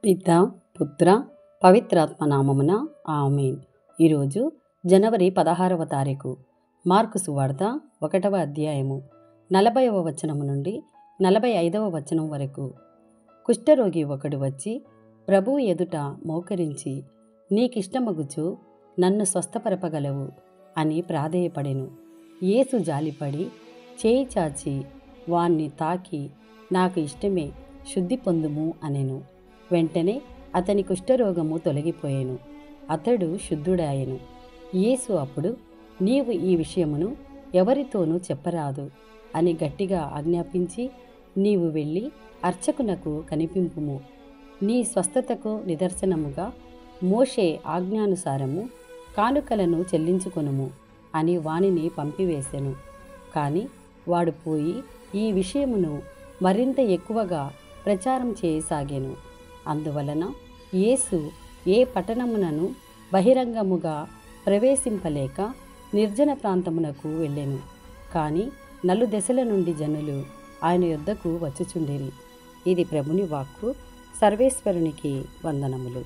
పిత పుత్ర పవిత్రాత్మ నామమున ఆమేన్. ఈరోజు జనవరి 16వ తారీఖు. మార్కు సువార్త 1వ అధ్యాయము 40వ వచనము నుండి 45వ వచనం వరకు. కుష్ఠరోగి ఒకడు వచ్చి ప్రభువు ఎదుట మోకరించి, నీకిష్టమగుచు నన్ను స్వస్థపరపగలవు అని ప్రాధేయపడెను. యేసు జాలిపడి చేయి చాచి వాణ్ణి తాకి, నాకు ఇష్టమే, శుద్ధి పొందుము అనెను. వెంటనే అతని కుష్ఠరోగము తొలగిపోయెను. అతడు శుద్ధుడాయెను. యేసు అప్పుడు, నీవు ఈ విషయమును ఎవరితోనూ చెప్పరాదు అని గట్టిగా ఆజ్ఞాపించి, నీవు వెళ్ళి అర్చకునకు కనిపింపుము. నీ స్వస్థతకు నిదర్శనముగా మోషే ఆజ్ఞానుసారము కానుకలను చెల్లించుకొనుము అని వానిని పంపివేశెను. కాని వాడు పోయి ఈ విషయమును మరింత ఎక్కువగా ప్రచారం చేయసాగెను. అందువలన యేసు ఏ పట్టణమునను బహిరంగముగా ప్రవేశింపలేక నిర్జన ప్రాంతమునకు వెళ్ళెను. కాని నలుదెసల నుండి జనులు ఆయన యొద్దకు వచ్చుచుండిరి. ఇది ప్రభుని వాక్కు. సర్వేశ్వరునికి వందనములు.